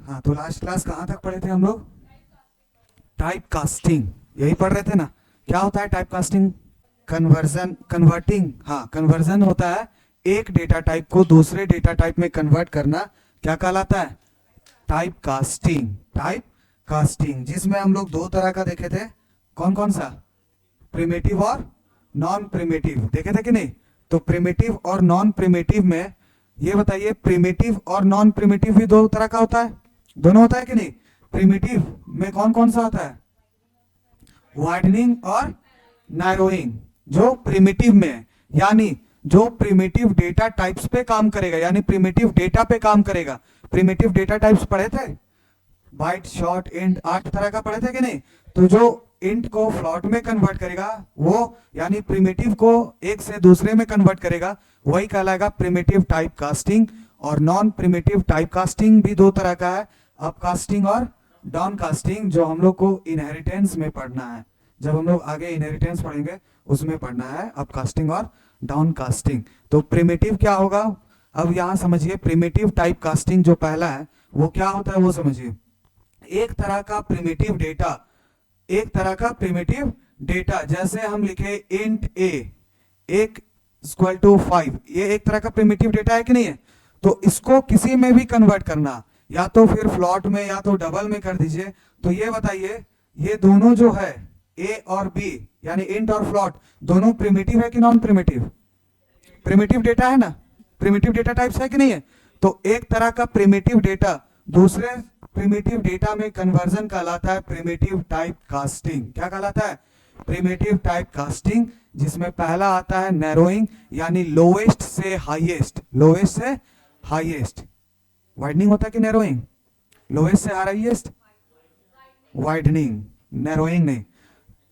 हाँ, तो last class कहाँ तक पढ़े थे हम लोग? टाइप कास्टिंग, यही पढ़ रहे थे ना। क्या होता है टाइप कास्टिंग? Conversion, converting. हाँ, कन्वर्जन होता है एक डेटा टाइप को दूसरे डेटा टाइप में कन्वर्ट करना। क्या कहलाता है? Type casting. टाइप कास्टिंग, जिसमें हम लोग दो तरह का देखे थे। कौन कौन सा? प्रिमिटिव और नॉन प्रिमिटिव देखे थे कि नहीं? तो प्रिमिटिव और नॉन प्रिमिटिव में ये बताइए, प्रिमिटिव और नॉन प्रिमिटिव भी दो तरह का होता है? दोनों होता है कि नहीं? प्रिमिटिव में कौन कौन सा होता है? वाइडनिंग और नैरोइंग। जो प्रिमिटिव में है, यानी जो प्रिमिटिव डेटा टाइप्स पे काम करेगा, यानी प्रिमिटिव डेटा पे काम करेगा। प्रिमिटिव डेटा टाइप्स पढ़े थे, बाइट, शॉर्ट, इंट, 8 तरह का पढ़े थे कि नहीं? तो जो इंट को फ्लॉट में कन्वर्ट करेगा वो, यानी प्रिमिटिव को एक से दूसरे में कन्वर्ट करेगा, वही कहलाएगा प्रिमिटिव टाइप कास्टिंग। और नॉन प्रिमिटिव टाइप कास्टिंग भी दो तरह का है, अपकास्टिंग और डाउन कास्टिंग, जो हम लोग को इनहेरिटेंस में पढ़ना है। जब हम लोग आगे इनहेरिटेंस पढ़ेंगे उसमें पढ़ना है अपकास्टिंग और डाउन कास्टिंग। तो प्रिमिटिव क्या होगा? अब यहां समझिए, प्रिमिटिव टाइप कास्टिंग जो पहला है वो क्या होता है वो समझिए। एक तरह का प्रिमिटिव डेटा, एक तरह का प्रिमिटिव डेटा, जैसे हम लिखे इंट ए एक इक्वल टू 5, ये एक तरह का प्रिमिटिव डेटा है कि नहीं है? तो इसको किसी में भी कन्वर्ट करना, या तो फिर फ्लॉट में या तो डबल में कर दीजिए। तो ये बताइए, ये दोनों जो है ए और बी, यानी इंट और फ्लॉट, दोनों प्रिमिटिव है कि नॉन प्रिमिटिव? प्रिमिटिव डेटा है ना, प्रिमिटिव डेटा टाइप्स है कि नहीं है? तो एक तरह का प्रिमिटिव डेटा दूसरे प्रिमिटिव डेटा में कन्वर्जन कहलाता है प्रिमिटिव टाइप कास्टिंग। क्या कहलाता है? प्रिमिटिव टाइप कास्टिंग, जिसमें पहला आता है नैरोइंग, यानी लोएस्ट से हाईएस्ट, लोएस्ट से हाईएस्ट। वाइडनिंग होता है कि नैरोइंग? लोएस्ट से हाईएस्ट वाइडनिंग, नैरोइंग नहीं।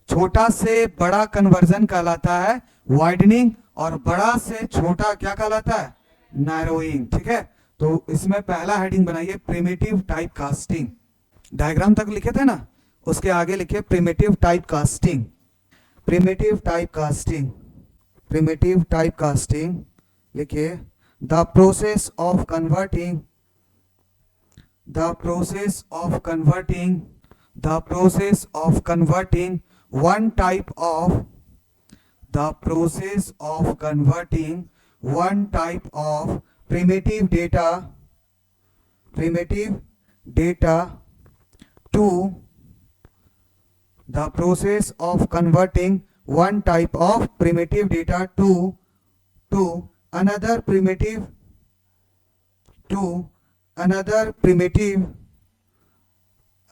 छोटा से बड़ा कन्वर्जन कहलाता है वाइडनिंग, और बड़ा से छोटा क्या कहलाता है? नैरोइंग। ठीक है, तो इसमें पहला हेडिंग बनाइए प्रिमिटिव टाइप कास्टिंग। डायग्राम तक लिखे थे ना, उसके आगे लिखिए primitive type casting. Primitive type casting, primitive type casting लिखिए। The process of converting, the process of converting, the process of converting one type of, the process of converting one type of primitive data, primitive data to, the process of converting one type of primitive data to another primitive, to another primitive,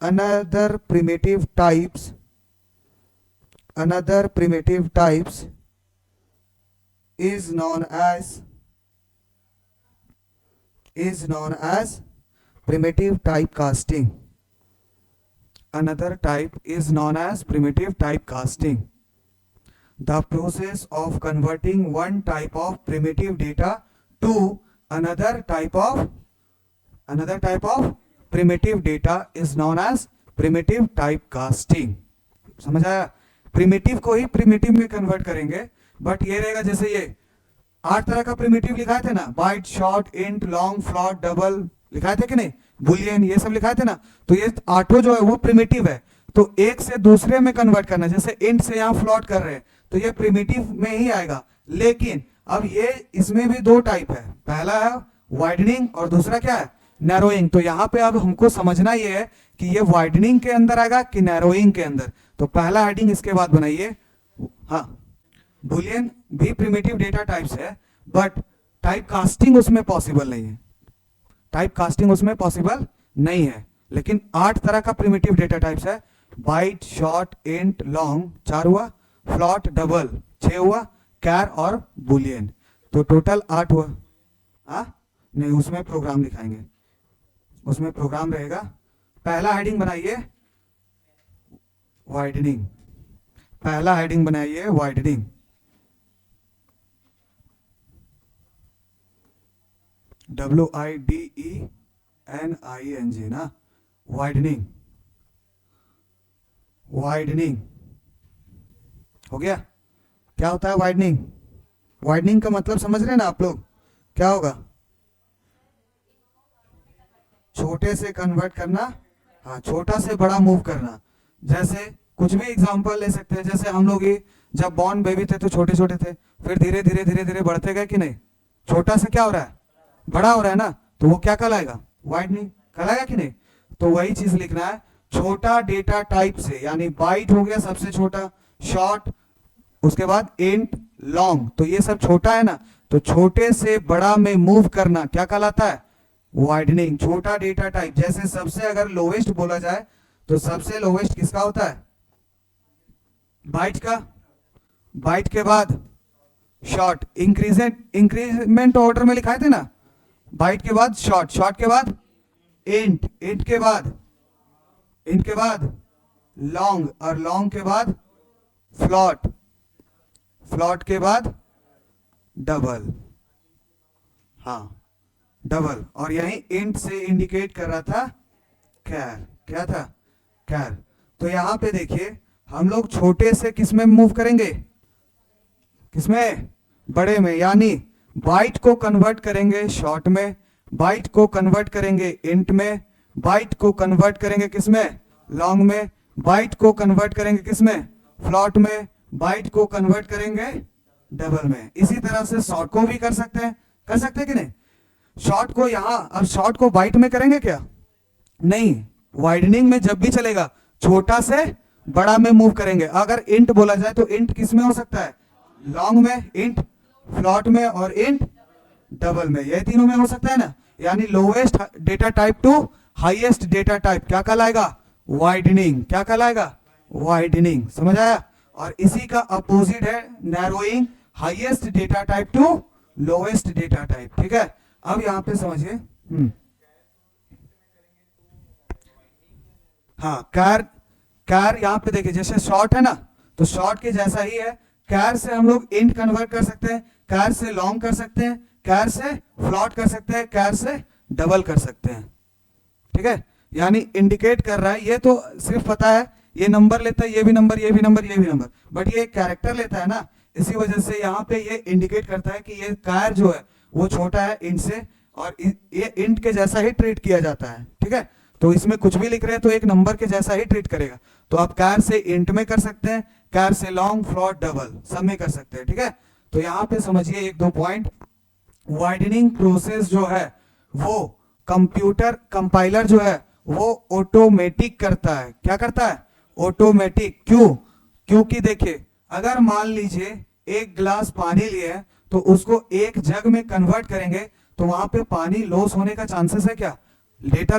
another primitive types, another primitive types is known as, is known as primitive type casting. Another type is known as primitive type casting. The process of converting one type of primitive data to another type of, another type of primitive data is known as primitive type casting. समझ आया? Primitive को ही primitive में convert करेंगे, but ये रहेगा, जैसे ये 8 तरह का प्रिमिटिव लिखाए थे ना, byte, short, int, long, float, double लिखाए थे कि नहीं, बुलियन, ये सब लिखाए थे ना। तो ये 8 जो है वो प्रिमिटिव है, तो एक से दूसरे में कन्वर्ट करना, जैसे इंट से यहाँ फ्लॉट कर रहे हैं तो ये प्रिमिटिव में ही आएगा। लेकिन अब ये इसमें भी दो टाइप है, पहला है वाइडनिंग और दूसरा क्या है? नैरोइंग। तो यहाँ पे अब हमको समझना ये है कि ये वाइडनिंग के अंदर आएगा कि नैरोइंग के अंदर। तो पहला हेडिंग इसके बाद बनाइए, हाँ, बुलियन भी प्रिमिटिव डेटा टाइप्स है, बट टाइप कास्टिंग उसमें पॉसिबल नहीं है, टाइप कास्टिंग उसमें पॉसिबल नहीं है। लेकिन 8 तरह का प्रिमिटिव डेटा टाइप्स है, बाइट, शॉर्ट, इंट, लॉन्ग 4 हुआ, फ्लॉट, डबल 6 हुआ, कैर और बुलियन, तो टोटल 8 हुआ। हाँ नहीं, उसमें प्रोग्राम लिखाएंगे, उसमें प्रोग्राम रहेगा। पहला हेडिंग बनाइए वाइडनिंग, पहला हेडिंग बनाइए वाइडनिंग। WIDENING ना, वाइडनिंग, वाइडनिंग हो गया। क्या होता है वाइडनिंग? वाइडनिंग का मतलब समझ रहे हैं ना आप लोग, क्या होगा? छोटे से कन्वर्ट करना, हाँ छोटा से बड़ा मूव करना। जैसे कुछ भी एग्जांपल ले सकते हैं, जैसे हम लोग ये जब बॉर्न बेबी थे तो छोटे छोटे थे, फिर धीरे धीरे धीरे धीरे बढ़ते गए कि नहीं, छोटा से क्या हो रहा है, बड़ा हो रहा है ना, तो वो क्या कहलाएगा, वाइडनिंग कहलाएगा कि नहीं। तो वही चीज लिखना है, छोटा डेटा टाइप से, यानी बाइट हो गया सबसे छोटा, शॉर्ट, उसके बाद इंट, लॉन्ग, तो ये सब छोटा है ना, तो छोटे से बड़ा में मूव करना क्या कहलाता है, वाइडनिंग। छोटा डेटा टाइप, जैसे सबसे अगर लोवेस्ट बोला जाए तो सबसे लोवेस्ट किसका होता है, बाइट का, बाइट के बाद शॉर्ट, इंक्रीमेंट ऑर्डर में लिखाए थे ना, बाइट के बाद शॉर्ट, शॉर्ट के बाद इंट, इंट के बाद लॉन्ग, और लॉन्ग के बाद फ्लॉट, फ्लॉट के बाद डबल, हाँ डबल, और यही इंट से इंडिकेट कर रहा था कैर, क्या था, कैर। तो यहां पे देखिए हम लोग छोटे से किसमें मूव करेंगे, किसमें, बड़े में, यानी बाइट को कन्वर्ट करेंगे शॉर्ट में, बाइट को कन्वर्ट करेंगे इंट में, बाइट को कन्वर्ट करेंगे किसमें, लॉन्ग में, बाइट को कन्वर्ट करेंगे किसमें, फ्लॉट में, बाइट को कन्वर्ट करेंगे डबल में। इसी तरह से शॉर्ट को भी कर सकते हैं कि नहीं। शॉर्ट को यहां, अब शॉर्ट को बाइट में करेंगे क्या, नहीं, वाइडनिंग में जब भी चलेगा छोटा से बड़ा में मूव करेंगे। अगर इंट बोला जाए तो इंट किस में हो सकता है, लॉन्ग में, इंट फ्लॉट में, और इंट डबल में, ये तीनों में हो सकता है ना। यानी lowest data type to highest data type क्या कहलाएगा, वाइडनिंग, क्या कहलाएगा, वाइडनिंग, समझ आया। और इसी का अपोजिट है narrowing, highest data type to lowest data type, ठीक है। अब यहां पे समझिए, हाँ कैर, कैर यहां पे देखिए जैसे शॉर्ट है ना, तो शॉर्ट के जैसा ही है, कैर से हम लोग इंट कन्वर्ट कर सकते हैं, कैर से लॉन्ग कर सकते हैं, कैर से फ्लॉट कर सकते हैं, कैर से डबल कर सकते हैं, ठीक है। यानी इंडिकेट कर रहा है, ये तो सिर्फ पता है ये नंबर लेता है, ये भी नंबर, ये भी नंबर, ये भी नंबर, बट ये कैरेक्टर लेता है ना, इसी वजह से यहाँ पे ये इंडिकेट करता है कि ये कैर जो है वो छोटा है इंट से, और ये इंट के जैसा ही ट्रीट किया जाता है, ठीक है। तो इसमें कुछ भी लिख रहे हैं तो एक नंबर के जैसा ही ट्रीट करेगा। तो आप कैर से इंट में कर सकते हैं, कैर से लॉन्ग, फ्लॉट, डबल सब में कर सकते हैं, ठीक है। तो यहाँ पे समझिए एक दो पॉइंट, वाइडनिंग प्रोसेस जो है वो कंप्यूटर कंपाइलर जो है वो ऑटोमेटिक करता है, क्या करता है, ऑटोमेटिक। क्यों, क्योंकि देखिए अगर मान लीजिए एक गिलास पानी लिए है तो उसको एक जग में कन्वर्ट करेंगे तो वहां पे पानी लॉस होने का चांसेस है क्या, डेटा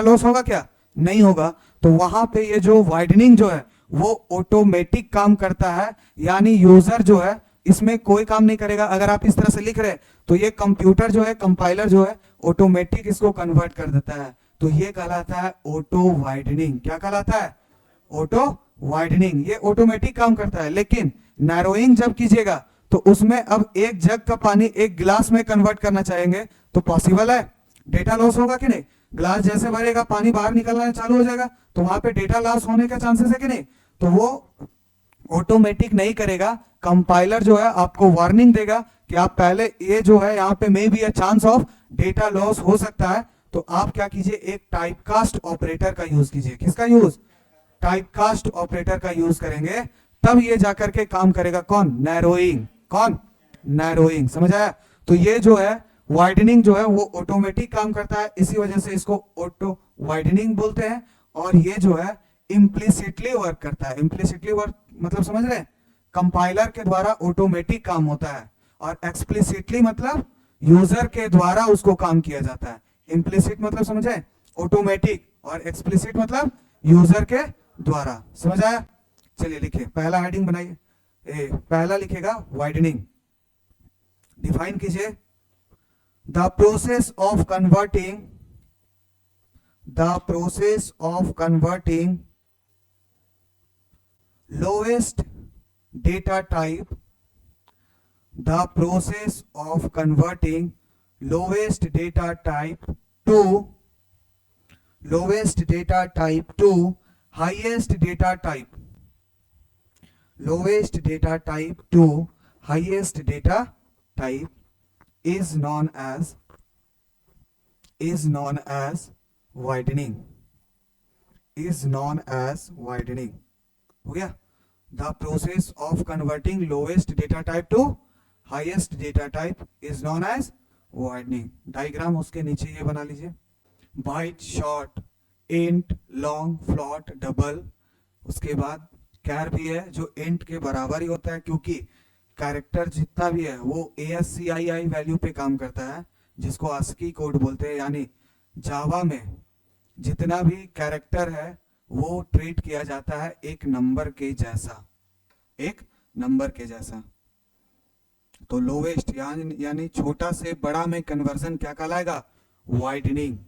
लॉस होगा क्या, नहीं होगा। तो वहां पे ये जो वाइडनिंग जो है वो ऑटोमेटिक काम करता है, यानी यूजर जो है इसमें कोई काम नहीं करेगा। अगर आप इस तरह से लिख रहे हैं तो ये कंप्यूटर जो है, कंपाइलर जो है ऑटोमेटिक इसको कन्वर्ट कर देता है। तो ये कहलाता है ऑटो वाइडनिंग, क्या कहलाता है, ऑटो वाइडनिंग, ये ऑटोमेटिक काम करता है। लेकिन नैरोइंग जब कीजिएगा तो उसमें अब एक जग का पानी एक गिलास में कन्वर्ट करना चाहेंगे तो पॉसिबल है, डेटा लॉस होगा कि नहीं। ग्लास जैसे भरेगा पानी बाहर निकलना चालू हो जाएगा तो वहां पे डेटा लॉस होने का चांसेस है कि नहीं। तो वो ऑटोमेटिक नहीं करेगा, कंपाइलर जो है आपको वार्निंग देगा कि आप पहले ये जो है यहाँ पे may be a chance of data loss हो सकता है। तो आप क्या कीजिए, एक टाइपकास्ट ऑपरेटर का यूज कीजिए। किसका यूज, टाइपकास्ट ऑपरेटर का यूज करेंगे तब ये जाकर के काम करेगा। कौन, नैरोइंग, कौन, नैरोइंग, समझ आया। तो ये जो है वाइडनिंग जो है वो ऑटोमेटिक काम करता है, इसी वजह से इसको ऑटो वाइडनिंग बोलते हैं। और ये जो है इम्प्लिसिटली वर्क करता है। इम्प्लिसिटली वर्क मतलब समझ रहे हैं, कंपाइलर के द्वारा ऑटोमेटिक काम होता है, और एक्सप्लिसिटली मतलब यूजर के द्वारा उसको काम किया जाता है। इम्प्लिसिट मतलब समझे ऑटोमेटिक, और एक्सप्लिसिट मतलब यूजर के द्वारा, समझ आया। चलिए लिखिए, पहला हेडिंग बनाइए, पहला लिखेगा वाइडनिंग, डिफाइन कीजिए, the process of converting lowest data type, the process of converting lowest data type to highest data type, lowest data type to highest data type is known as widening, is known as widening. हो गया। The process of converting lowest data type to highest data type is known as widening. Diagram उसके नीचे ये बना लीजिए, byte, short, int, long, float, double. उसके बाद कैर भी है जो इंट के बराबर ही होता है, क्योंकि कैरेक्टर जितना भी है वो ASCII वैल्यू पे काम करता है, जिसको ASCII कोड बोलते हैं। यानी जावा में जितना भी कैरेक्टर है वो ट्रीट किया जाता है एक नंबर के जैसा, एक नंबर के जैसा। तो लोवेस्ट यानी छोटा से बड़ा में कन्वर्जन क्या कहलाएगा? वाइडनिंग।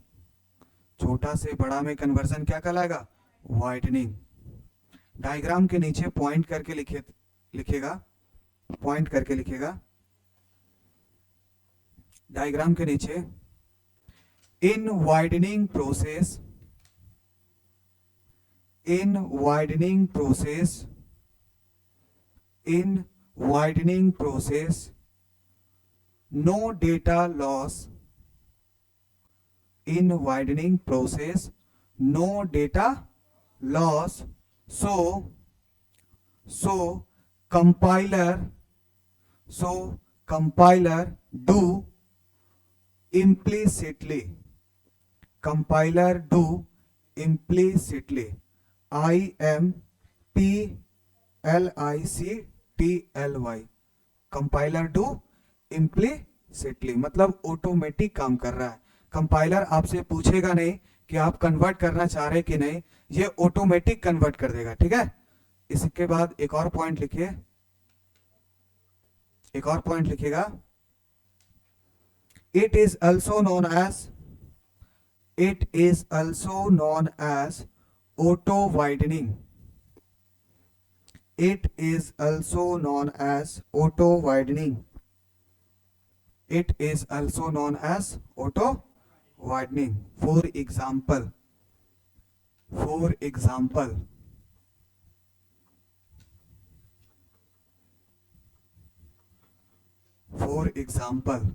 छोटा से बड़ा में कन्वर्जन क्या कहलाएगा? वाइडनिंग। डायग्राम के नीचे पॉइंट करके लिखेगा, पॉइंट करके लिखेगा डायग्राम के नीचे, इन widening process, in widening process, in widening process, no data loss, in widening process no data loss, so compiler do implicitly, compiler do implicitly, IMPLICTLY, compiler do implicitly, मतलब automatic काम कर रहा है। Compiler आपसे पूछेगा नहीं कि आप कन्वर्ट करना चाह रहे कि नहीं, ये ऑटोमेटिक कन्वर्ट कर देगा। ठीक है। इसके बाद एक और पॉइंट लिखिए, एक और पॉइंट लिखिएगा, it is also known as, it is also known as auto widening, it is also known as auto widening, it is also known as auto widening. For example, for example, for example,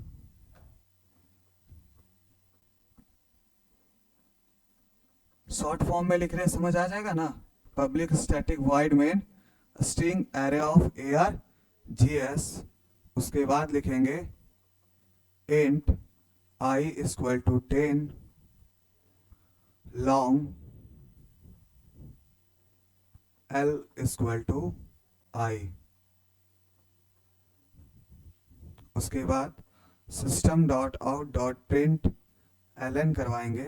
short form में लिख रहे हैं, समझ आ जाएगा ना? Public static void main string array of ARGS, उसके बाद लिखेंगे int I equal to 10, long L equal to I। उसके बाद system dot out dot print LN करवाएंगे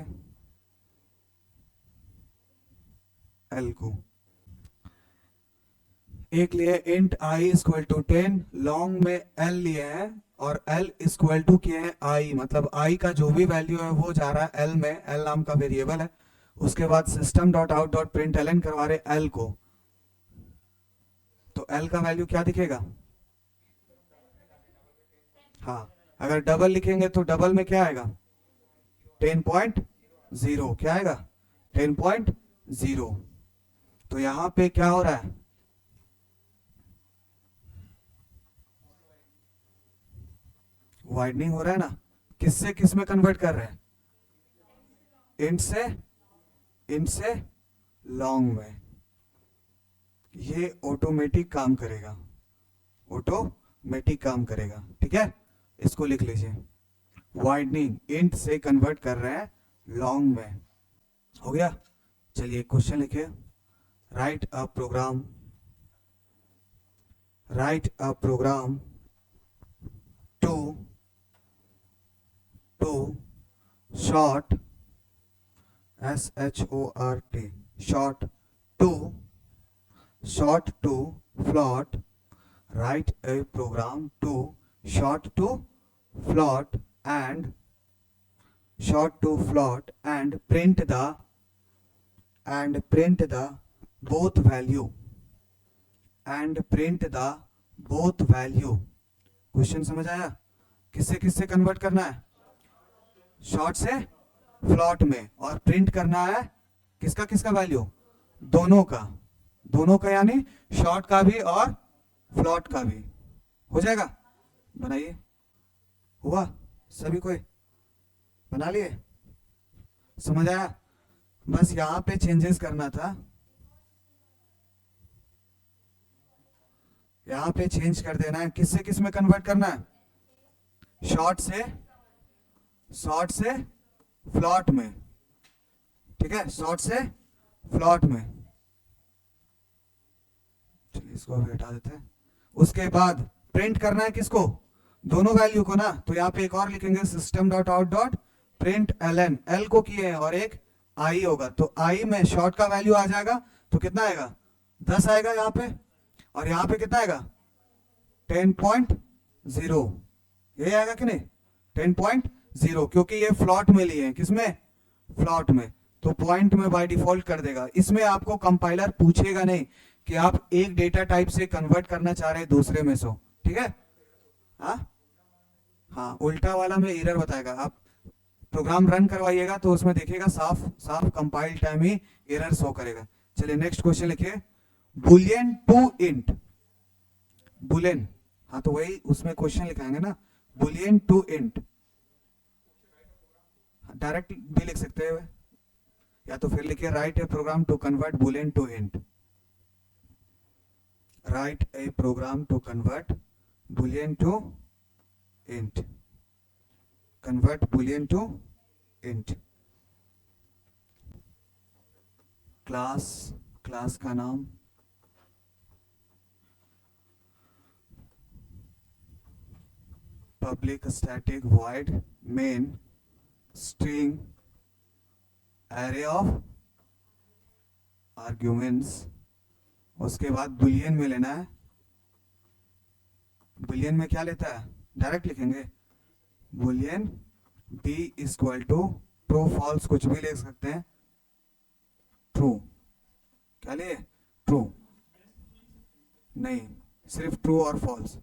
L को। एक लिए int I equal to 10, long में L लिए है और L इक्वल टू किए हैं I, मतलब I का जो भी वैल्यू है वो जा रहा है L में, L नाम का वेरिएबल है। उसके बाद system dot out dot print LN करवा रहे L को, तो L का वैल्यू क्या दिखेगा? हाँ, अगर डबल लिखेंगे तो डबल में क्या आएगा? 10.0। क्या आएगा? 10.0। तो यहां पे क्या हो रहा है? वाइडनिंग हो रहा है ना। किससे किस में कन्वर्ट कर रहे हैं? इंट से लॉन्ग में। ये ऑटोमेटिक काम करेगा, ऑटोमेटिक काम करेगा। ठीक है, इसको लिख लीजिए, वाइडनिंग इंट से कन्वर्ट कर रहे हैं लॉन्ग में। हो गया। चलिए क्वेश्चन लिखिए, write a program, write a program to short SHORT, short to float, write a program to short to float and print the both value, question समझ आया? किससे किससे कन्वर्ट करना है? शॉर्ट से फ्लॉट में, और प्रिंट करना है किसका किसका वैल्यू? दोनों का यानी शॉर्ट का भी और फ्लॉट का भी। हो जाएगा? बनाइए। हुआ? सभी कोई बना लिए? समझ आया? बस यहाँ पे चेंजेस करना था, यहाँ पे चेंज कर देना है। किससे किस में कन्वर्ट करना है? शॉर्ट से फ्लॉट में, ठीक है, शॉर्ट से फ्लॉट में। चलिए इसको भी हटा देते हैं। उसके बाद प्रिंट करना है किसको? दोनों वैल्यू को ना, तो यहाँ पे एक और लिखेंगे system dot out dot print L N, एल को किए हैं और एक आई होगा, तो आई में शॉर्ट का वैल्यू आ जाएगा, तो कितना आएगा? 10 आएगा यहाँ पे, और यहाँ पे कितना आएगा? 10.0, ये आएगा कि नहीं? 10.0, क्योंकि ये फ्लॉट में लिए हैं। किसमें? फ्लॉट में, तो पॉइंट में बाय डिफॉल्ट कर देगा। इसमें आपको कंपाइलर पूछेगा नहीं कि आप एक डेटा टाइप से कन्वर्ट करना चाह रहे हैं दूसरे में से, ठीक है? हाँ, उल्टा वाला में एरर बताएगा। आप प्रोग्राम रन करवाइएगा तो उसमें देखिएगा साफ साफ कंपाइल टाइम ही एरर शो करेगा। चलिए नेक्स्ट क्वेश्चन लिखिए, बुलियन टू इंट, बुलियन, हाँ तो वही उसमें क्वेश्चन लिखाएंगे ना, बुलियन टू इंट, डायरेक्ट भी लिख सकते हैं, या तो फिर लिखिए write a program to convert boolean to int, write a program to convert boolean to int, convert boolean to int. Class का नाम public static void main string array of arguments. उसके बाद बुलियन में लेना है, बुलियन में क्या लेता है? डायरेक्ट लिखेंगे boolean b equal to true false, कुछ भी ले सकते हैं, ट्रू, क्या लिए? ट्रू नहीं, सिर्फ ट्रू और फॉल्स।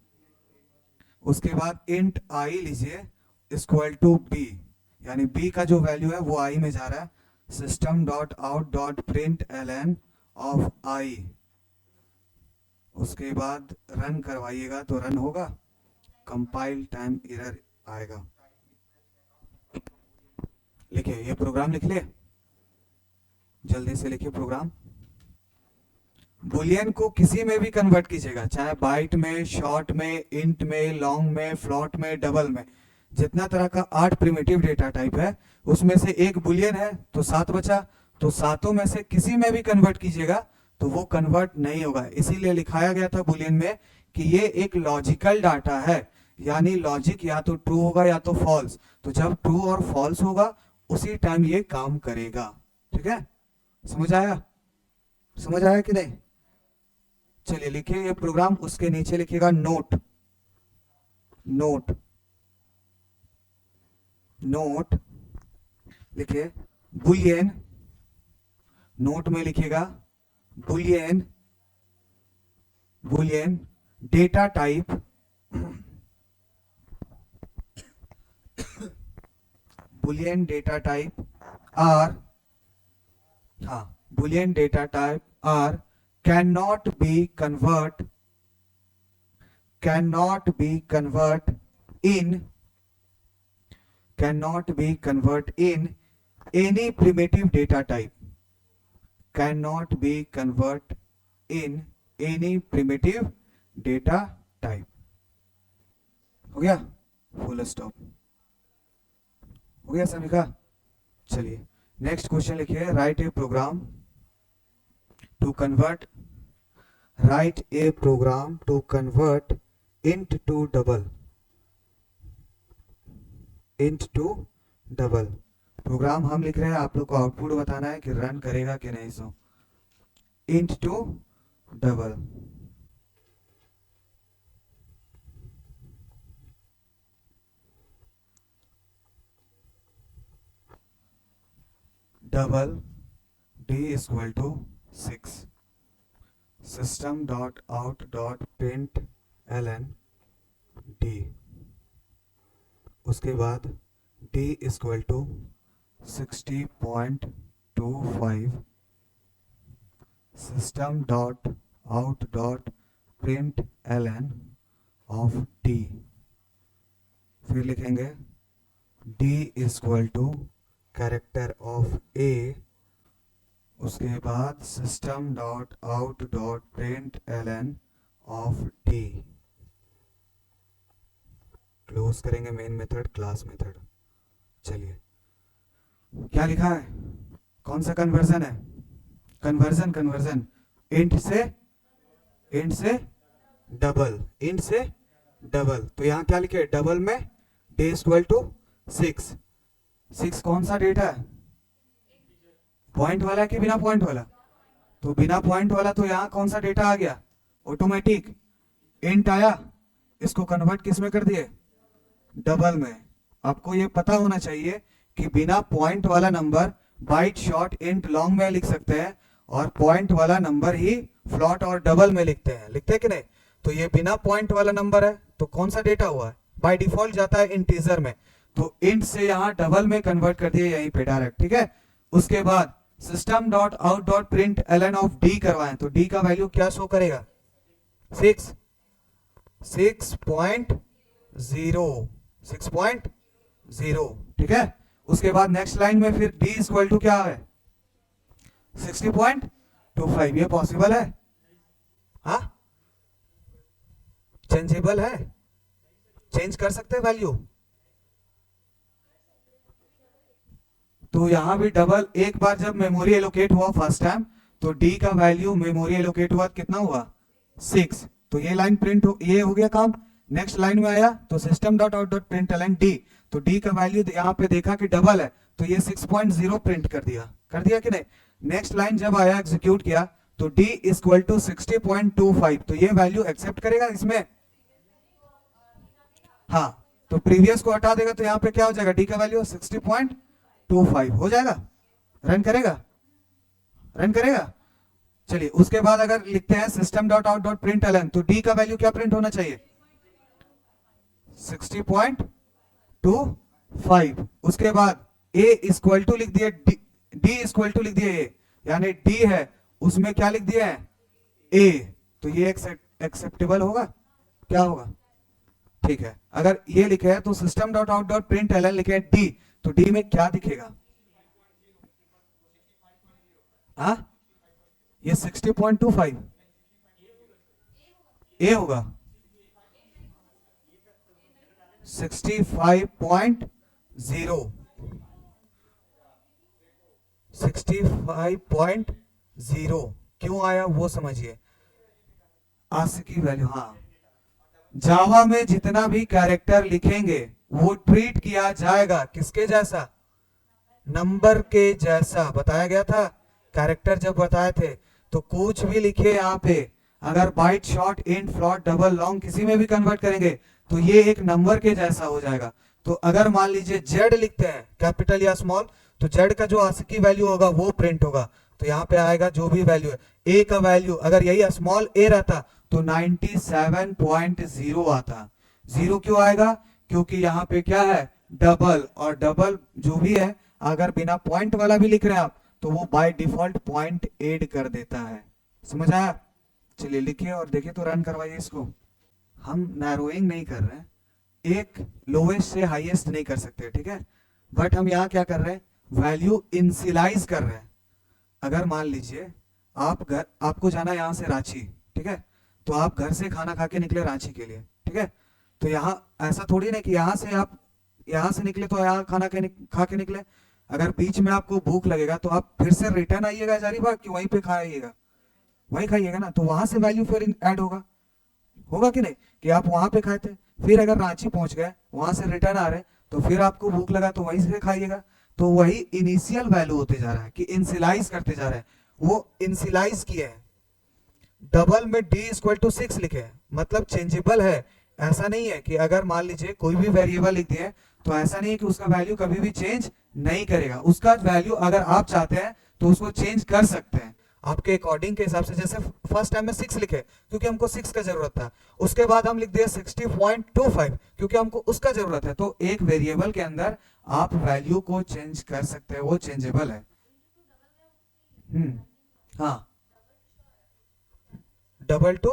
उसके बाद इंट आई लीजिए इक्वल टू बी, यानी b का जो वैल्यू है वो i में जा रहा है, system dot out dot print L n of i. उसके बाद रन करवाइएगा तो रन होगा, कंपाइल टाइम एरर आएगा। लिखिए, ये प्रोग्राम लिख ले, जल्दी से लिखिए प्रोग्राम। बुलियन को किसी में भी कन्वर्ट कीजिएगा, चाहे बाइट में, शॉर्ट में, इंट में, लॉन्ग में, फ्लॉट में, डबल में, जितना तरह का 8 प्रिमिटिव डेटा टाइप है उसमें से एक बुलियन है तो 7 बचा, तो सातों में से किसी में भी कन्वर्ट कीजिएगा तो वो कन्वर्ट नहीं होगा। इसीलिए लिखाया गया था बुलियन में कि ये एक लॉजिकल डाटा है, यानी लॉजिक या तो ट्रू होगा या तो फॉल्स, तो जब ट्रू और फॉल्स होगा उसी टाइम ये काम करेगा, ठीक है? समझ आया? समझ आया कि नहीं? चलिए लिखिए ये प्रोग्राम, उसके नीचे लिखिएगा नोट, नोट, नोट लिखिए बुलियन, नोट में लिखिएगा boolean, boolean data type, boolean data type are, हाँ, boolean data type are cannot be convert in any primitive data type, cannot be convert in any primitive data type। हो गया? Full stop हो गया सभी का? चलिए नेक्स्ट क्वेश्चन लिखिए, write a program to convert, write a program to convert int to double, int to double। Program हम लिख रहे हैं, आप लोग को आउटपुट बताना है कि रन करेगा कि नहीं। So int to double, double d equal to 6, system dot out dot print ln d। उसके बाद d equal to 60.25, system dot out dot print ln of d। फिर लिखेंगे d equal to character of a, उसके बाद system dot out dot print Elon of d, close करेंगे main method class method. चलिए क्या लिखा है, कौन सा कन्वर्जन है, कन्वर्जन इंट से डबल, इंट से डबल। तो यहां क्या लिखे, डबल में डे इक्वल टू 6 कौन सा डेटा है, पॉइंट वाला कि बिना पॉइंट वाला, तो बिना पॉइंट वाला, तो यहां कौन सा डेटा आ गया, ऑटोमेटिक इंट आया, इसको कन्वर्ट किस में कर दिए, डबल में। आपको ये पता होना चाहिए कि बिना पॉइंट वाला number bite short int long में लिख सकते हैं और पॉइंट वाला नंबर ही फ्लॉट और डबल में लिखते हैं कि नहीं। तो ये बिना पॉइंट वाला नंबर है, तो कौन सा डेटा हुआ है, बाय डिफॉल्ट जाता है इंटीजर में, तो इंट से यहां डबल में कन्वर्ट कर दिए यहीं पे डायरेक्ट, ठीक है। उसके बाद system dot out dot print Elon of D करवाएं, तो डी का वैल्यू क्या शो करेगा, 6.0, ठीक है। उसके बाद नेक्स्ट लाइन में फिर d इक्वल टू क्या है, 60.25। ये पॉसिबल है, हाँ, चेंजेबल है, चेंज कर सकते हैं वैल्यू। तो यहां भी डबल, एक बार जब मेमोरी एलोकेट हुआ फर्स्ट टाइम, तो d का वैल्यू मेमोरी एलोकेट हुआ कितना हुआ, 6। तो ये लाइन प्रिंट हो, ये हो गया काम। नेक्स्ट लाइन में आया तो system dot out dot print Elon d, तो डी का वैल्यू यहाँ पे देखा कि डबल है, तो ये 6.0 प्रिंट कर दिया कि नहीं। नेक्स्ट लाइन जब आया एग्जीक्यूट किया तो d इक्वल टू 60.25, तो ये वैल्यू एक्सेप्ट करेगा इसमें, हाँ, तो प्रीवियस को हटा देगा, तो यहाँ पे क्या हो जाएगा, d का वैल्यू 60.25 हो जाएगा, रन करेगा। चलिए उसके बाद अगर लिखते हैं system dot out dot print Elon, तो d का वैल्यू क्या प्रिंट होना चाहिए, 60.25। उसके बाद a इक्वल टू लिख दिए, d इक्वल टू लिख दिए a, यानी d है उसमें क्या लिख दिया है a, तो ये एक्सेप्टेबल होगा, क्या होगा, ठीक है। अगर ये लिखे है तो system dot out dot print Elon लिखे d, तो d में क्या दिखेगा, हाँ, ये 60.25 a होगा, 65.0 क्यों आया वो समझिए, आस्की वैल्यू, हाँ, जावा में जितना भी कैरेक्टर लिखेंगे वो ट्रीट किया जाएगा किसके जैसा, नंबर के जैसा। बताया गया था कैरेक्टर जब बताए थे, तो कुछ भी लिखे यहाँ पे, अगर byte short int float double long किसी में भी कन्वर्ट करेंगे तो ये एक नंबर के जैसा हो जाएगा। तो अगर मान लीजिए जेड लिखते हैं कैपिटल या स्मॉल, तो जेड का जो आस्की वैल्यू होगा वो प्रिंट होगा, तो यहाँ पे आएगा जो भी वैल्यू है। ए का वैल्यू अगर यही स्मॉल ए रहता तो 97.0 आता, 0 क्यों आएगा, क्योंकि यहाँ पे क्या है, डबल, और डबल जो भी है अगर बिना पॉइंट वाला भी लिख रहे हैं आप, तो वो बाय डिफॉल्ट पॉइंट ऐड कर देता है, समझ आया। चलिए लिखिए और देखिए, तो रन करवाइए इसको। हम नैरोइंग नहीं कर रहे हैं, एक लोवेस्ट से हाईएस्ट नहीं कर सकते, ठीक है, बट हम यहाँ क्या कर रहे हैं, वैल्यू इनिशियलाइज कर रहे हैं। अगर मान लीजिए आपको जाना यहाँ से रांची, ठीक है, तो आप घर से खाना खा के निकले रांची के लिए, ठीक है, तो यहाँ ऐसा थोड़ी ना कि यहाँ से आप यहाँ से निकले तो यहाँ खाना खा के निकले। अगर बीच में आपको भूख लगेगा तो आप फिर से रिटर्न आइएगा जारी बात कि वहीं पे खाइएगा, वहीं खाइएगा ना, तो वहां से वैल्यू फिर ऐड होगा कि नहीं, कि आप वहां पे खाए थे, फिर अगर रांची पहुंच गए, वहां से रिटर्न आ रहे, तो फिर आपको भूख लगा तो वहीं से खाइएगा। तो वही इनिशियल वैल्यू होते जा रहा है कि इनिशियलाइज करते जा रहे हैं, वो इनिशियलाइज किए हैं। डबल में d इक्वल टू 6 लिखे हैं, मतलब चेंजेबल है। ऐसा नहीं है कि अगर मान लीजिए कोई भी वेरिएबल लिख दिए तो ऐसा नहीं है कि उसका वैल्यू कभी भी चेंज नहीं करेगा। उसका वैल्यू अगर आप चाहते हैं तो उसको चेंज कर सकते हैं आपके अकॉर्डिंग के हिसाब से। जैसे फर्स्ट टाइम में 6 लिखे क्योंकि हमको 6 का जरूरत था, उसके बाद हम लिख दिए 60.25 क्योंकि हमको उसका जरूरत है। तो एक वेरिएबल के अंदर आप वैल्यू को चेंज कर सकते हैं, वो चेंजेबल है। हाँ, डबल टू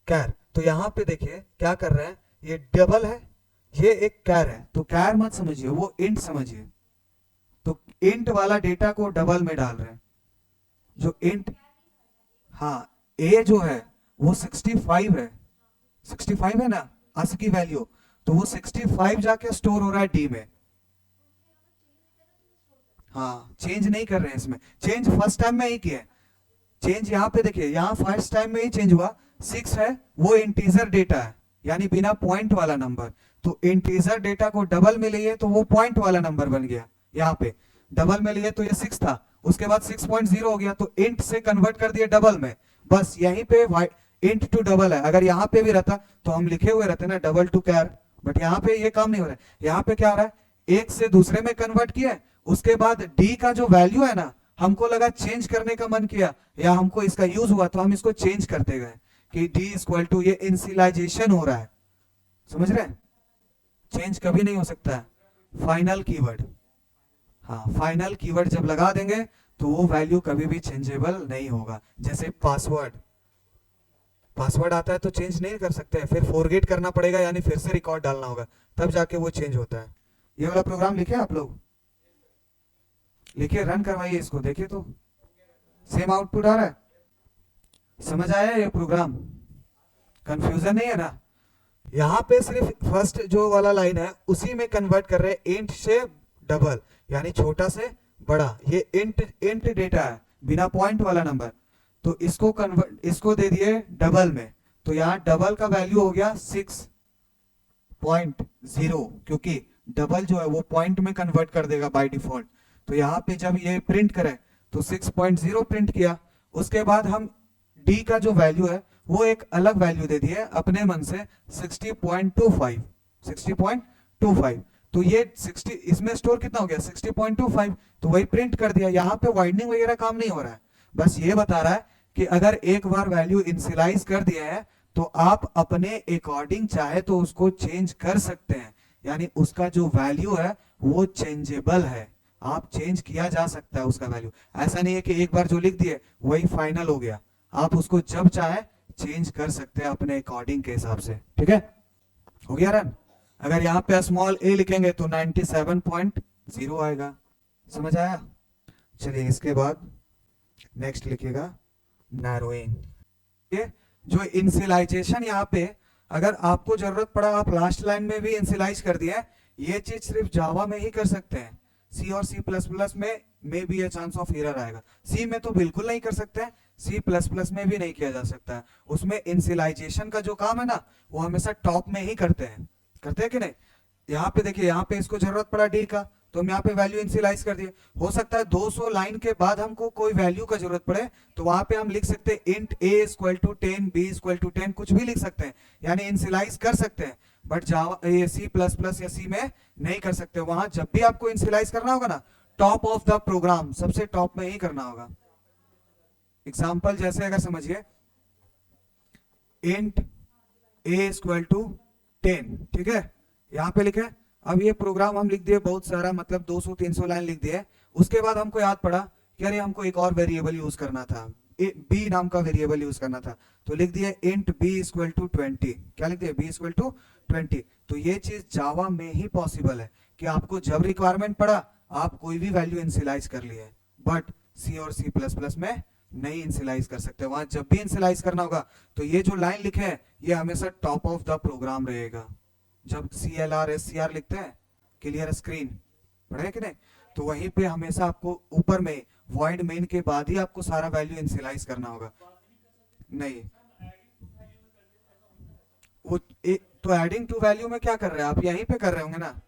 कैर। तो यहां पे देखिए क्या कर रहे हैं, ये डबल है, ये एक कैर है, तो कैर मत समझिए, वो इंट समझिए, तो इंट वाला डेटा को डबल में डाल रहे हैं। जो इंट, हाँ, ए जो है वो 65 है, 65 है ना ASCII वैल्यू, तो वो 65 जाके स्टोर हो रहा है डी में। हाँ, चेंज नहीं कर रहे हैं इसमें, चेंज फर्स्ट टाइम में ही किया है। चेंज यहाँ पे देखिए, यहाँ फर्स्ट टाइम में ही चेंज हुआ। 6 है वो इंटीजर डेटा है, यानी बिना पॉइंट वाला नंबर, तो इंटीजर डेटा को डबल में लिए तो वो पॉइंट वाला नंबर बन गया। यहाँ पे डबल में लिए तो ये 6 था, उसके बाद 6.0 हो गया, तो इंट से कन्वर्ट कर दिया डबल में। बस यहीं पे इंट टू डबल है। अगर यहाँ पे भी रहता तो हम लिखे हुए रहते ना डबल टू कैर, बट यहाँ पे ये काम नहीं हो रहा है। यहाँ पे क्या हो रहा है, एक से दूसरे में कन्वर्ट किया, उसके बाद डी का जो वैल्यू है ना, हमको लगा चेंज करने का मन किया या हमको इसका यूज हुआ तो हम इसको चेंज करते गए कि डी इक्वल टू, ये इनिशियलाइजेशन हो रहा है, समझ रहे हैं? चेंज कभी नहीं हो सकता है। फाइनल कीवर्ड, हाँ, फाइनल कीवर्ड जब लगा देंगे तो वो वैल्यू कभी भी चेंजेबल नहीं होगा। जैसे पासवर्ड, पासवर्ड आता है तो चेंज नहीं कर सकते, फिर फॉरगेट करना पड़ेगा, यानी फिर से रिकॉर्ड डालना होगा, तब जाके वो चेंज होता है। ये वाला प्रोग्राम लिखे आप लोग, लिखिए, रन करवाइए इसको, देखिए तो सेम आउटपुट आ रहा है। समझ आया ये प्रोग्राम? कंफ्यूजन नहीं है ना? यहाँ पे सिर्फ फर्स्ट जो वाला लाइन है उसी में कन्वर्ट कर रहे हैं इंट से डबल, यानी छोटा से बड़ा। ये इंट डेटा है, बिना पॉइंट वाला नंबर, तो इसको कन्वर्ट, इसको दे दिए डबल में, तो यहाँ डबल का वैल्यू हो गया 6.0, क्योंकि डबल जो है वो पॉइंट में कन्वर्ट कर देगा बाय डिफॉल्ट। तो यहाँ पे जब ये प्रिंट करें तो 6.0 प्रिंट किया। उसके बाद हम डी का जो वैल्यू है वो एक अलग वैल्यू दे दिए अपने मन से, 60.25। तो ये 60 इसमें स्टोर कितना हो गया, 60.25, तो वही प्रिंट कर दिया। यहाँ पे वाइडनिंग वगैरह काम नहीं हो रहा है, बस ये बता रहा है कि अगर एक बार वैल्यू इनिशियलाइज कर दिया है तो आप अपने अकॉर्डिंग चाहे तो उसको चेंज कर सकते हैं, यानी उसका जो वैल्यू है वो चेंजेबल है, आप चेंज किया जा सकता है उसका वैल्यू। ऐसा नहीं है कि एक बार जो लिख दिए वही फाइनल हो गया, आप उसको जब चाहे चेंज कर सकते हैं अपने अकॉर्डिंग के हिसाब से। ठीक है, हो गया रन? अगर यहाँ पे स्मॉल ए लिखेंगे तो 97.0 आएगा। समझ आया? चलिए इसके बाद नेक्स्ट लिखिएगा नैरोइंग। ये जो इनिशियलाइजेशन, यहाँ पे अगर आपको जरूरत पड़ा आप लास्ट लाइन में भी इनिशियलाइज कर दिया, ये चीज सिर्फ जावा में ही कर सकते हैं। सी और सी प्लस प्लस में भी ये चांस ऑफ एरर आएगा। सी में तो बिल्कुल नहीं कर सकते हैं, सी प्लस प्लस में भी नहीं किया जा सकता है। उसमें इनिशियलाइजेशन का जो काम है ना वो हमेशा टॉप में ही करते हैं कि नहीं? यहाँ पे देखिए, यहाँ पे इसको जरूरत पड़ा डी का तो हम यहाँ पे वैल्यू इनिशियलाइज कर दिए। हो सकता है 200 लाइन के बाद हमको कोई वैल्यू का जरूरत पड़े तो वहां पे हम लिख सकते हैं int a equal to 10, b equal to 10, कुछ भी लिख सकते हैं, यानी इनिशियलाइज कर सकते हैं। But Java C plus plus या सी में नहीं कर सकते। वहां जब भी आपको इनिशियलाइज करना होगा ना, टॉप ऑफ द प्रोग्राम, सबसे टॉप में ही करना होगा। एग्जाम्पल जैसे अगर समझिए, इंट a इक्वल टू 10, ठीक है, यहाँ पे लिखे। अब ये प्रोग्राम हम लिख दिए बहुत सारा, मतलब 200-300 लाइन लिख दिए। उसके बाद हमको याद पड़ा कि अरे हमको एक और वेरिएबल यूज करना था, b नाम का वेरिएबल यूज करना था, तो लिख दिए इंट b इक्वल टू 20। क्या लिख दिए? b equal to 20। तो ये चीज जावा में ही पॉसिबल है कि आपको जब रिक्वायरमेंट पड़ा आप कोई भी वैल्यू इनिशियलाइज कर लिए, बट सी और सी प्लस प्लस में नहीं इनिशियलाइज कर सकते। वहां जब भी इनिशियलाइज करना होगा तो ये जो लाइन लिखे है ये हमेशा टॉप ऑफ द प्रोग्राम रहेगा। जब CLR SCR लिखते हैं, क्लियर स्क्रीन, पढ़े कि नहीं? तो वहीं पे हमेशा आपको ऊपर में वॉइड मेन के बाद ही आपको सारा वैल्यू इनिशियलाइज करना होगा। नहीं, वो तो एडिंग टू वैल्यू में क्या कर रहे हैं आप? यहीं पे कर रहे होंगे ना।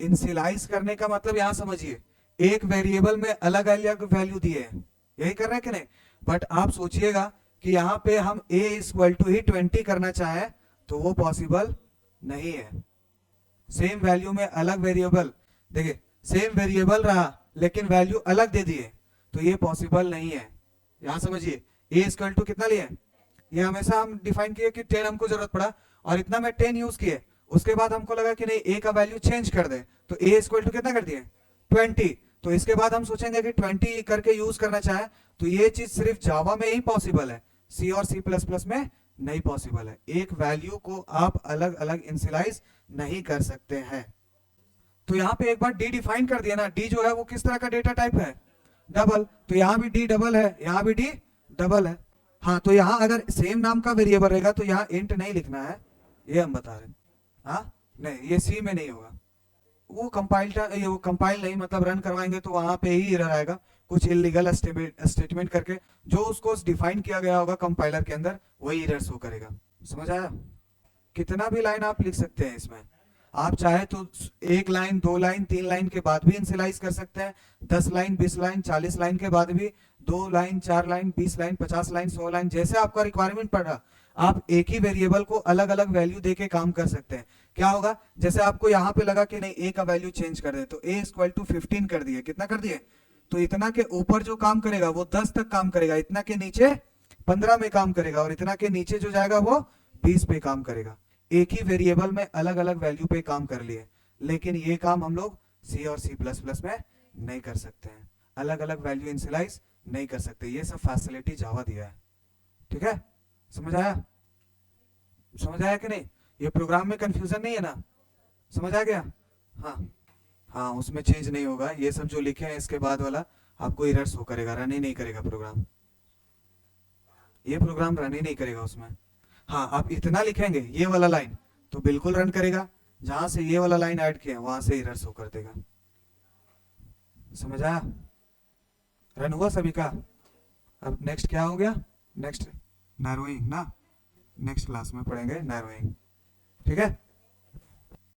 इनिशियलाइज करने का मतलब यहाँ समझिए, एक वेरिएबल में अलग अलग वैल्यू दिए हैं, यही कर रहे हैं कि नहीं? बट आप सोचिएगा कि यहाँ पे हम a इक्वल टू ही 20 करना चाहे तो वो पॉसिबल नहीं है। सेम वैल्यू में अलग वेरिएबल, देखिए सेम वेरिएबल रहा लेकिन वैल्यू अलग दे दिए तो ये पॉसिबल नहीं है। यहां समझिए, a इक्वल टू कितना लिए, ये हमेशा हम डिफाइन किए कि 10 हमको जरूरत पड़ा और इतना में 10 यूज किए। उसके बाद हमको लगा कि नहीं a का वैल्यू चेंज कर दे, तो a इक्वल टू कितना कर दिए? 20। तो इसके बाद हम सोचेंगे कि 20 करके यूज करना चाहे तो ये चीज सिर्फ जावा में ही पॉसिबल है, सी और सी प्लस प्लस में नहीं पॉसिबल है। एक वैल्यू को आप अलग अलग इनिशियलाइज नहीं कर सकते हैं। तो यहाँ पे एक बार डी डिफाइन कर दिया ना, डी जो है वो किस तरह का डेटा टाइप है, डबल, तो यहाँ भी डी डबल है, यहाँ भी डी डबल है। हाँ, तो यहाँ अगर सेम नाम का वेरिएबल रहेगा तो यहाँ इंट नहीं लिखना है, ये हम बता रहे हैं। हाँ नहीं, ये सी में नहीं होगा, वो कंपाइल नहीं, मतलब रन करवाएंगे तो वहां पे ही एरर आएगा, कुछ इलीगल स्टेटमेंट करके, जो उसको डिफाइन किया गया होगा कंपाइलर के अंदर वही एरर शो करेगा। समझ आया? कितना भी लाइन आप लिख सकते हैं इसमें, आप चाहे तो 1 लाइन 2 लाइन 3 लाइन के बाद भी इनिशियलाइज कर सकते हैं, 10 लाइन 20 लाइन 40 लाइन के बाद भी, 2 line 4 line 20 line 50 line 100 line, जैसे आपका रिक्वायरमेंट पड़ा आप एक ही वेरिएबल को अलग अलग वैल्यू देके काम कर सकते हैं। क्या होगा, जैसे आपको यहाँ पे लगा कि नहीं ए का वैल्यू चेंज कर दे, तो ए इक्वल टू 15 कर दिए, कितना कर दिए, तो इतना के ऊपर जो काम करेगा वो 10 तक काम करेगा, इतना के नीचे 15 में काम करेगा, और इतना के नीचे जो जाएगा वो 20 पे काम करेगा। एक ही वेरिएबल में अलग अलग वैल्यू पे काम कर लिए, लेकिन ये काम हम लोग सी और सी प्लस प्लस में नहीं कर सकते हैं, अलग अलग वैल्यू इनिशियलाइज नहीं कर सकते, ये सब फैसिलिटी जावा दिया है। ठीक है, समझ आया? समझ आया कि नहीं? ये प्रोग्राम में कंफ्यूजन नहीं है ना, समझ आ गया? हाँ हाँ, उसमें चेंज नहीं होगा, ये सब जो लिखे हैं इसके बाद वाला आपको एरर शो करेगा, रन ही नहीं करेगा प्रोग्राम, ये प्रोग्राम रन ही नहीं करेगा उसमें। हाँ, आप इतना लिखेंगे ये वाला लाइन तो बिल्कुल रन करेगा, जहां से ये वाला लाइन ऐड किया वहां से एरर शो कर देगा। समझ आया? रन हुआ सभी का? अब नेक्स्ट क्या हो गया, नेक्स्ट नैरोइंग ना, नेक्स्ट क्लास में पढ़ेंगे नैरोइंग। ठीक है।